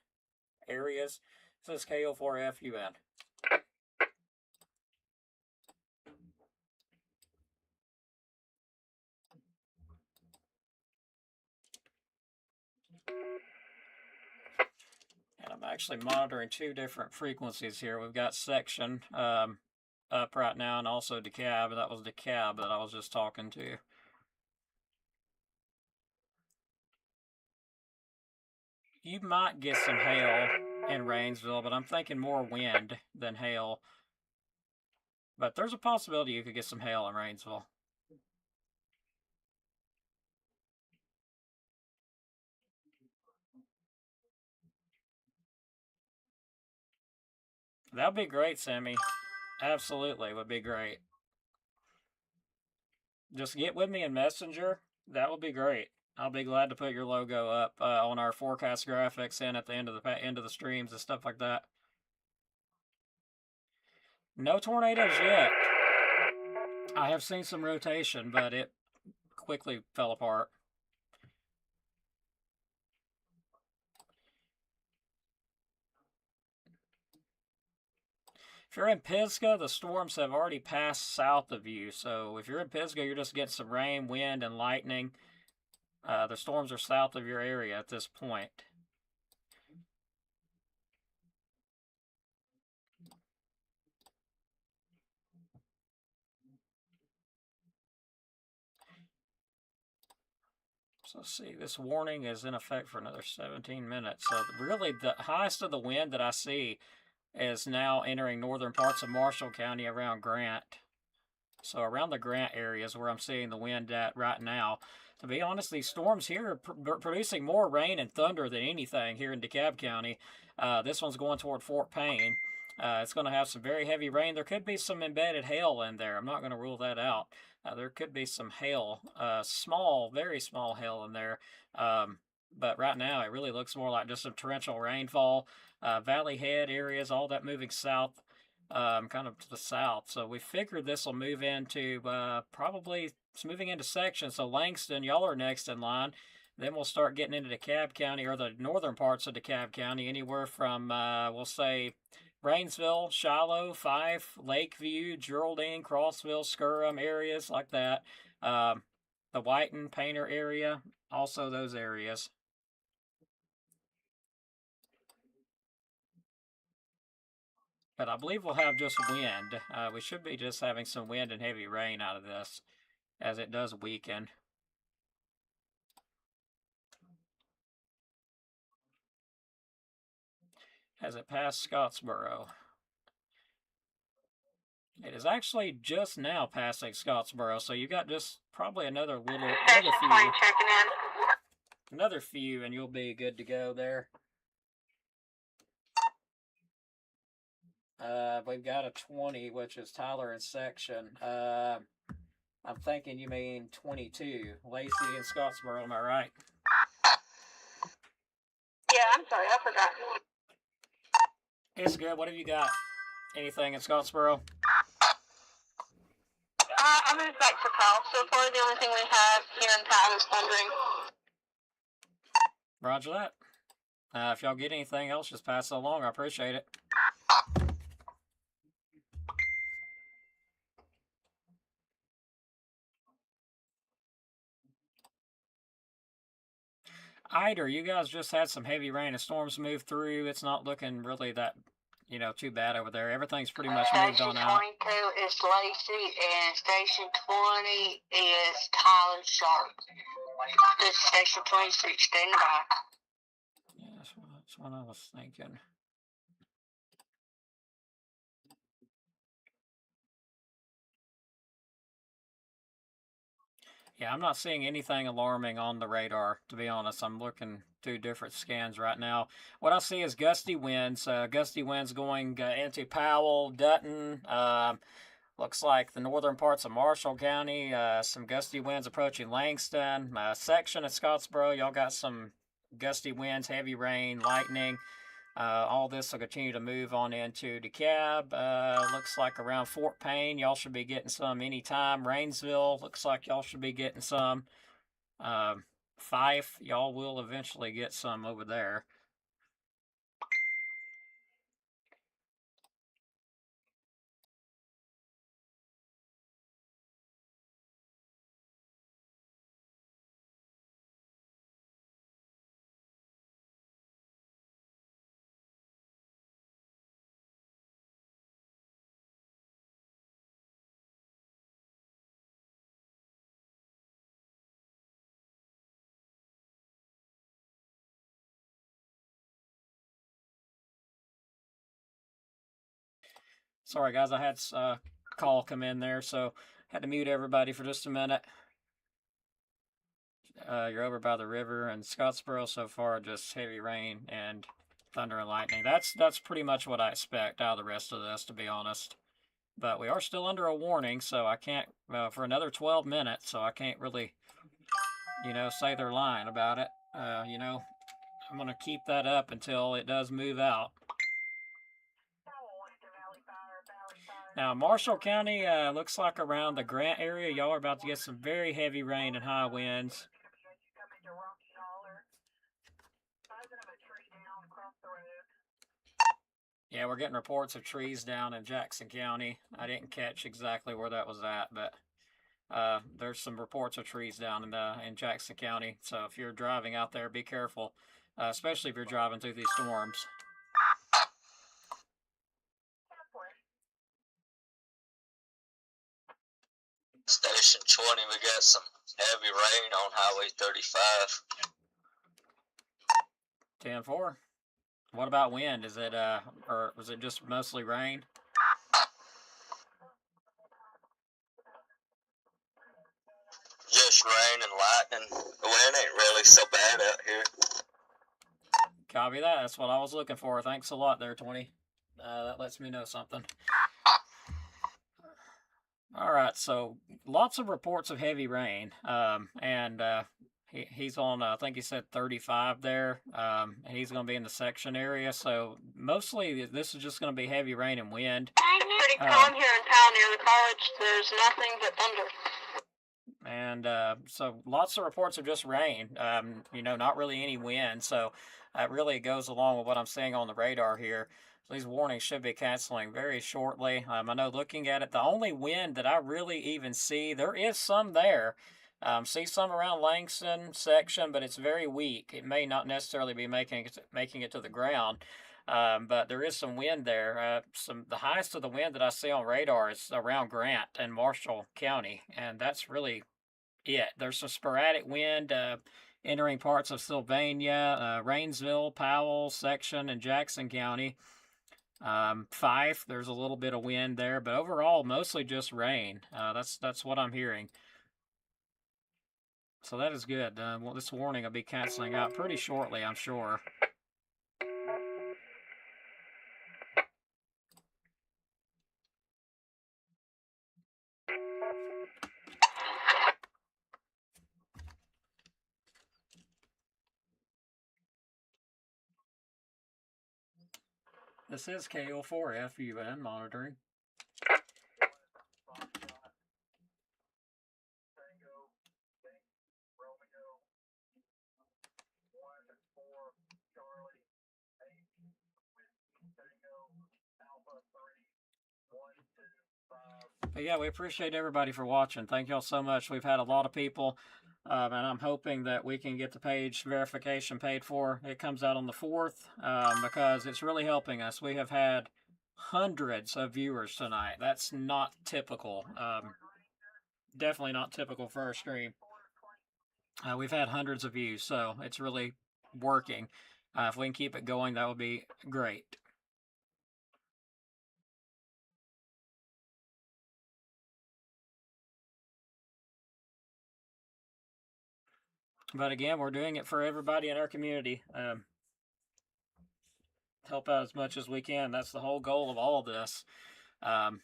areas. This is KO4FUN. And I'm actually monitoring two different frequencies here. We've got section up right now, and also DeKalb. That was DeKalb that I was just talking to. You might get some hail in Rainsville, but I'm thinking more wind than hail. But there's a possibility you could get some hail in Rainsville. That'd be great, Sammy. Absolutely, would be great. Just get with me in Messenger. That would be great. I'll be glad to put your logo up on our forecast graphics and at the end of the streams and stuff like that. No tornadoes yet. I have seen some rotation, but it quickly fell apart. If you're in Pisgah, the storms have already passed south of you. So if you're in Pisgah, you're just getting some rain, wind, and lightning. The storms are south of your area at this point. So let's see, this warning is in effect for another 17 minutes. So really the highest of the wind that I see is now entering northern parts of Marshall County around Grant. So around the Grant area is where I'm seeing the wind at right now. To be honest, these storms here are producing more rain and thunder than anything here in DeKalb County. This one's going toward Fort Payne. It's going to have some very heavy rain. There could be some embedded hail in there. I'm not going to rule that out. There could be some hail, small, very small hail in there. But right now, it really looks more like just some torrential rainfall. Valley Head areas, all that moving south, kind of to the south. So we figured this will move into probably it's moving into sections. So Langston, y'all are next in line. Then we'll start getting into DeKalb County or the northern parts of DeKalb County, anywhere from we'll say Rainsville, Shiloh, Fife, Lakeview, Geraldine, Crossville, Skirham areas like that. The Whiten, Painter area, also those areas. But I believe we'll have just wind. We should be just having some wind and heavy rain out of this as it does weaken. Has it passed Scottsboro? It is actually just now passing Scottsboro, so you got just probably another few, and you'll be good to go there. We've got a 20, which is Tyler and Section. I'm thinking you mean 22. Lacey and Scottsboro, am I right?
Yeah, I'm sorry, I forgot.
It's good. What have you got? Anything in Scottsboro?
I moved back to Powell, so far the only thing we have here in town is thundering.
Roger that. If y'all get anything else, just pass it along. I appreciate it. Eider, you guys just had some heavy rain and storms move through. It's not looking really that, too bad over there. Everything's pretty much moved on out.
Station 22 is Lacey, and Station 20 is Tyler Sharp. This is Station 26, standing by.
Yeah, that's what I was thinking. Yeah, I'm not seeing anything alarming on the radar, to be honest. I'm looking through different scans right now. What I see is gusty winds. Gusty winds going into Powell, Dutton. Looks like the northern parts of Marshall County. Some gusty winds approaching Langston. Section of Scottsboro, y'all got some gusty winds, heavy rain, lightning. All this will continue to move on into DeKalb. Looks like around Fort Payne, y'all should be getting some anytime. Rainsville, looks like y'all should be getting some. Fife, y'all will eventually get some over there. Sorry, guys, I had call come in there, so had to mute everybody for just a minute. You're over by the river in Scottsboro so far, just heavy rain and thunder and lightning. That's pretty much what I expect out of the rest of this, to be honest. But we are still under a warning, so I can't for another 12 minutes, so I can't really, say they're lying about it. I'm gonna keep that up until it does move out. Now, Marshall County looks like around the Grant area, y'all are about to get some very heavy rain and high winds. Yeah, we're getting reports of trees down in Jackson County. I didn't catch exactly where that was at, but there's some reports of trees down in Jackson County. So if you're driving out there, be careful, especially if you're driving through these storms.
Station 20, we got some heavy rain on Highway 35.
10-4. What about wind? Is it or was it just mostly rain?
Just rain and lightning. The wind ain't really so bad out here.
Copy that. That's what I was looking for. Thanks a lot there, 20. That lets me know something. All right, so lots of reports of heavy rain, and he's on, I think he said 35 there, and he's going to be in the section area, so mostly this is just going to be heavy rain and wind.
Pretty calm here in town near the college. There's nothing but thunder.
And so lots of reports of just rain, not really any wind, so it really goes along with what I'm seeing on the radar here. These warnings should be canceling very shortly. I know looking at it, the only wind that I really even see, there is some there. See some around Langston section, but it's very weak. It may not necessarily be making it to the ground, but there is some wind there. The highest of the wind that I see on radar is around Grant and Marshall County, and that's really it. There's some sporadic wind entering parts of Sylvania, Rainsville, Powell section, and Jackson County. Fife, there's a little bit of wind there, but overall, mostly just rain. That's what I'm hearing. So that is good. Well, this warning will be canceling out pretty shortly, I'm sure. This is KO4FUN monitoring. But yeah, we appreciate everybody for watching. Thank y'all so much. We've had a lot of people, and I'm hoping that we can get the page verification paid for. It comes out on the 4th because it's really helping us. We have had hundreds of viewers tonight. That's not typical. Definitely not typical for our stream. We've had hundreds of views, so it's really working. If we can keep it going, that would be great. But again, we're doing it for everybody in our community. Help out as much as we can. That's the whole goal of all of this. And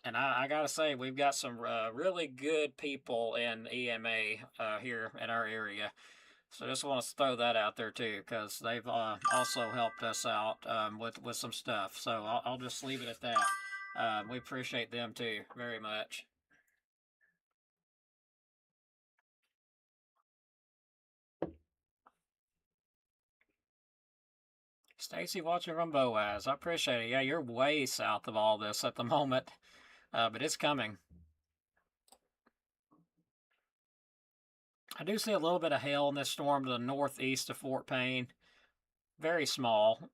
I got to say, we've got some really good people in EMA here in our area. So just want to throw that out there too, because they've also helped us out with some stuff. So I'll just leave it at that. We appreciate them too very much. Stacy watching from Boaz. I appreciate it. Yeah, you're way south of all this at the moment, but it's coming. I do see a little bit of hail in this storm to the northeast of Fort Payne. Very small.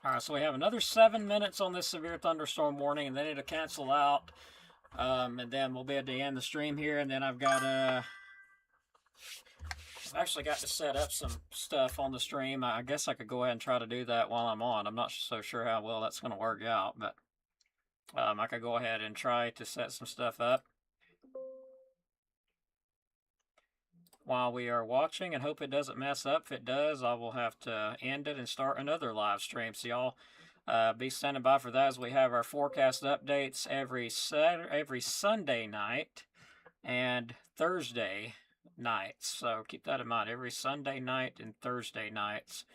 All right, so we have another 7 minutes on this severe thunderstorm warning, and then it'll cancel out. And then we'll be able to end the stream here, and then I've actually got to set up some stuff on the stream. I guess I could go ahead and try to do that while I'm on. I'm not so sure how well that's going to work out, but I could go ahead and try to set some stuff up while we are watching and hope it doesn't mess up. If it does, I will have to end it and start another live stream. So y'all be standing by for that, as we have our forecast updates every Sunday night and Thursday nights. So keep that in mind. Every Sunday night and Thursday nights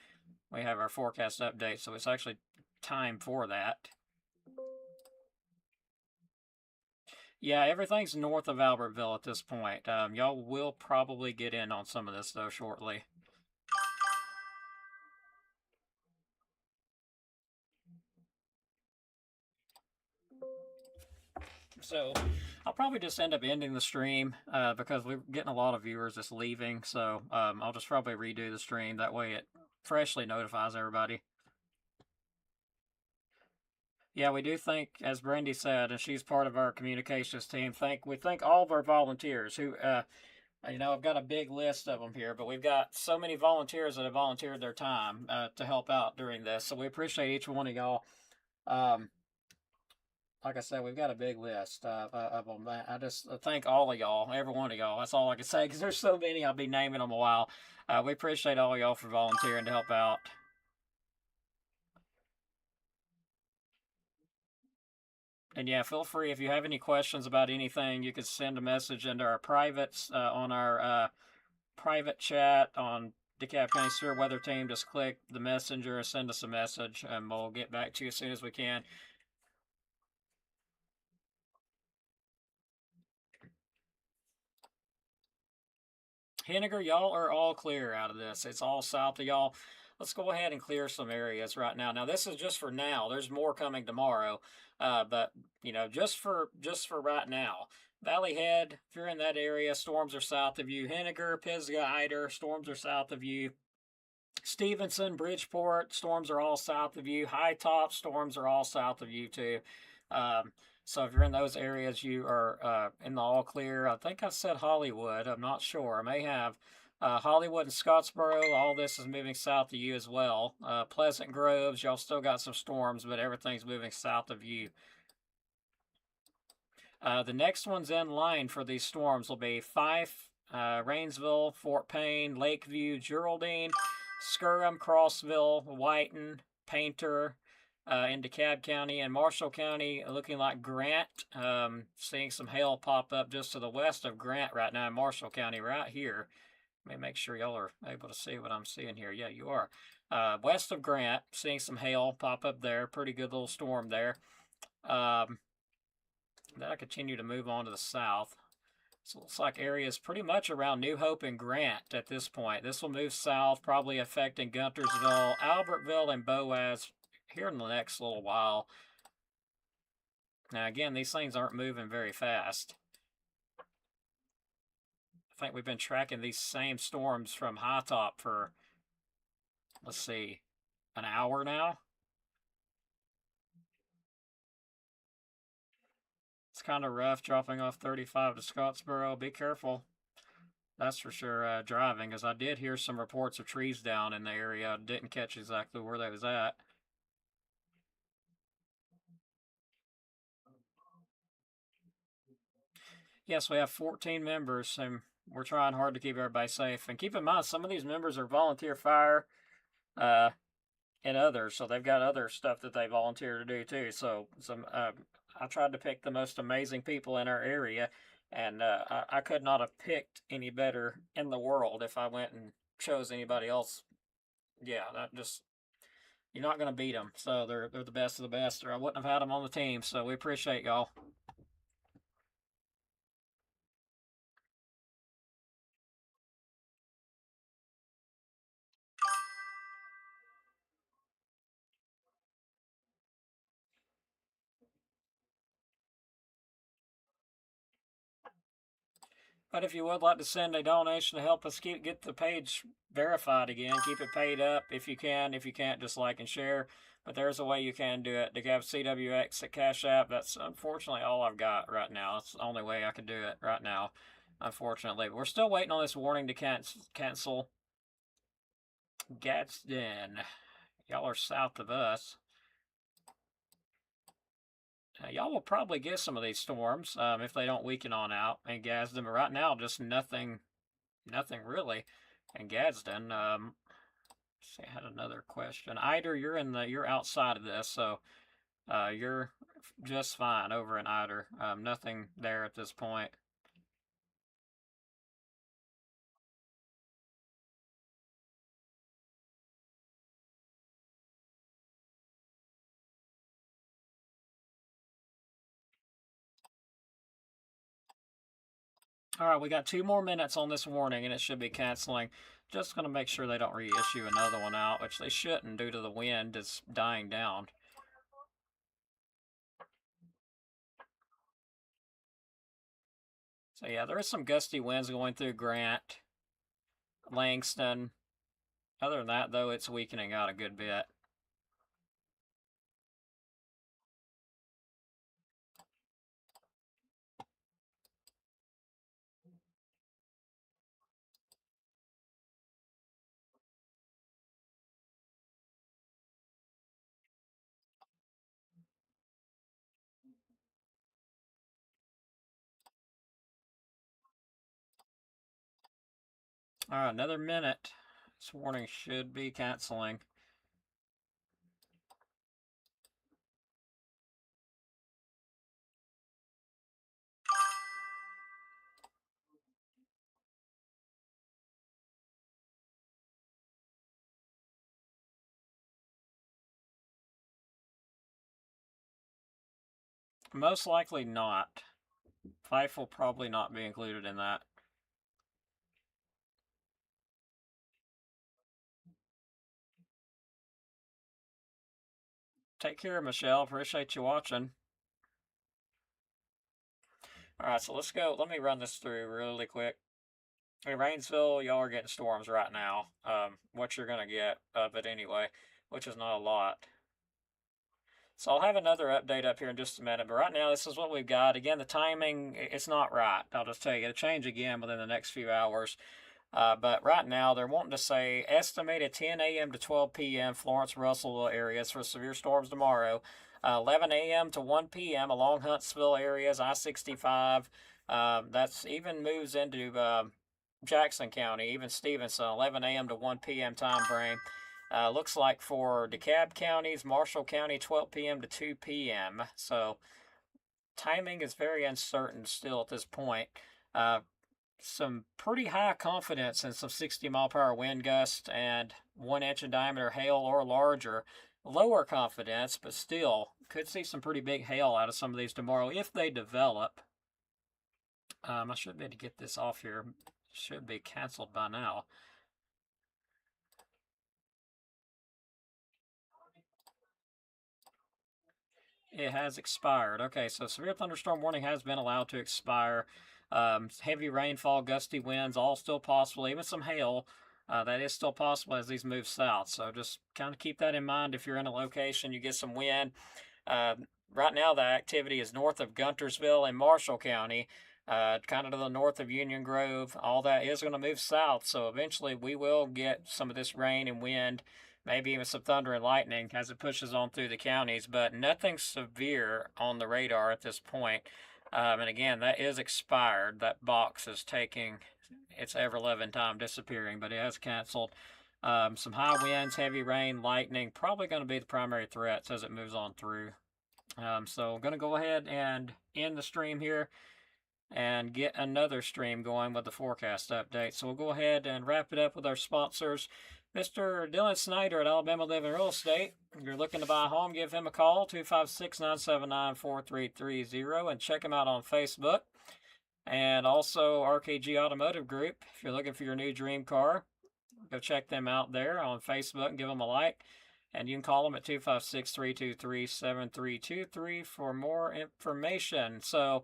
we have our forecast update. So it's actually time for that. Yeah, everything's north of Albertville at this point. Y'all will probably get in on some of this, though, shortly. So I'll probably just end up ending the stream because we're getting a lot of viewers just leaving. So I'll just probably redo the stream. That way it freshly notifies everybody. Yeah, we do thank, as Brandy said, and she's part of our communications team, we thank all of our volunteers who, I've got a big list of them here, but we've got so many volunteers that have volunteered their time to help out during this. So we appreciate each one of y'all. Like I said, we've got a big list of them. I just thank all of y'all, every one of y'all. That's all I can say, because there's so many. I'll be naming them a while. We appreciate all of y'all for volunteering to help out. And yeah, feel free, if you have any questions about anything, you can send a message into our privates on our private chat on DeKalb County Severe Weather Team. Just click the messenger and send us a message, and we'll get back to you as soon as we can. Henniger, y'all are all clear out of this. It's all south of y'all. Let's go ahead and clear some areas right now. Now, this is just for now. There's more coming tomorrow, but just for right now. Valley Head, if you're in that area, storms are south of you. Henniger, Pisgah, Eider, storms are south of you. Stevenson, Bridgeport, storms are all south of you. High Top, storms are all south of you too. So if you're in those areas, you are in the all clear. I think I said Hollywood. I'm not sure. I may have. Hollywood and Scottsboro, all this is moving south of you as well. Pleasant Groves, y'all still got some storms, but everything's moving south of you. The next ones in line for these storms will be Fife, Rainsville, Fort Payne, Lakeview, Geraldine, Skirham, Crossville, Whiten, Painter, in DeKalb County, and Marshall County looking like Grant. Seeing some hail pop up just to the west of Grant right now in Marshall County right here. Let me make sure y'all are able to see what I'm seeing here. Yeah, you are. West of Grant, seeing some hail pop up there. Pretty good little storm there. Then I continue to move on to the south. So it looks like areas pretty much around New Hope and Grant at this point. This will move south, probably affecting Guntersville, Albertville, and Boaz here in the next little while. Now, again, these things aren't moving very fast. I think we've been tracking these same storms from High Top for, let's see, an hour now. It's kind of rough dropping off 35 to Scottsboro. Be careful. That's for sure driving, because I did hear some reports of trees down in the area. I didn't catch exactly where they was at. Yes, we have 14 members, and we're trying hard to keep everybody safe. And keep in mind, some of these members are volunteer fire and others, so they've got other stuff that they volunteer to do too. So I tried to pick the most amazing people in our area, and I could not have picked any better in the world if I went and chose anybody else. Yeah, that just, you're not going to beat them. So they're the best of the best, or I wouldn't have had them on the team. So we appreciate y'all. But if you would like to send a donation to help us get the page verified again, keep it paid up if you can. If you can't, just like and share. But there's a way you can do it. To have CWX at Cash App, that's unfortunately all I've got right now. That's the only way I can do it right now, unfortunately. But we're still waiting on this warning to cancel Gadsden. Y'all are south of us. Y'all will probably get some of these storms if they don't weaken on out in Gadsden. But right now, just nothing really in Gadsden. See, I had another question. Eider, you're outside of this, so you're just fine over in Eider. Nothing there at this point. All right, we got 2 more minutes on this warning, and it should be canceling. Just going to make sure they don't reissue another one out, which they shouldn't due to the wind is dying down. So yeah, there is some gusty winds going through Grant, Langston. Other than that, though, it's weakening out a good bit. All right, another minute. This warning should be canceling. Most likely not. Fife will probably not be included in that. Take care, Michelle. Appreciate you watching. All right, so let's go. Let me run this through really quick. In Rainsville, y'all are getting storms right now. What you're going to get of it anyway, which is not a lot. So I'll have another update up here in just a minute. But right now, this is what we've got. Again, the timing, it's not right. I'll just tell you, it'll change again within the next few hours. But right now, they're wanting to say estimated 10 a.m. to 12 p.m. Florence, Russellville areas for severe storms tomorrow. 11 a.m. to 1 p.m. along Huntsville areas, I-65. That's even moves into Jackson County, even Stevenson, 11 a.m. to 1 p.m. time frame. Looks like for DeKalb counties, Marshall County, 12 p.m. to 2 p.m. So timing is very uncertain still at this point. Some pretty high confidence in some 60-mile-per-hour wind gusts and 1 inch in diameter hail or larger. Lower confidence, but still could see some pretty big hail out of some of these tomorrow if they develop. I should be able to get this off here. Should be canceled by now. It has expired. Okay, so severe thunderstorm warning has been allowed to expire. Heavy rainfall, gusty winds, all still possible. Even some hail, that is still possible as these move south. So just kind of keep that in mind if you're in a location, you get some wind. Right now, the activity is north of Guntersville and Marshall County, kind of to the north of Union Grove. All that is going to move south. So eventually we will get some of this rain and wind, maybe even some thunder and lightning as it pushes on through the counties, but nothing severe on the radar at this point. And again, that is expired. That box is taking its ever-loving time disappearing, but it has canceled. Some high winds, heavy rain, lightning, probably going to be the primary threats as it moves on through. So I'm going to go ahead and end the stream here and get another stream going with the forecast update. So we'll go ahead and wrap it up with our sponsors. Mr. Dylan Snyder at Alabama Living Real Estate. If you're looking to buy a home, give him a call, 256-979-4330, and check him out on Facebook. And also RKG Automotive Group. If you're looking for your new dream car, go check them out there on Facebook and give them a like. And you can call them at 256-323-7323 for more information. So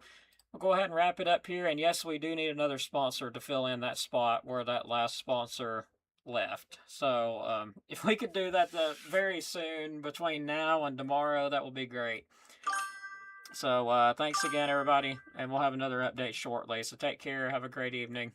we'll go ahead and wrap it up here. And yes, we do need another sponsor to fill in that spot where that last sponsor left. So if we could do that very soon between now and tomorrow, that would be great. So thanks again, everybody, and we'll have another update shortly. So take care. Have a great evening.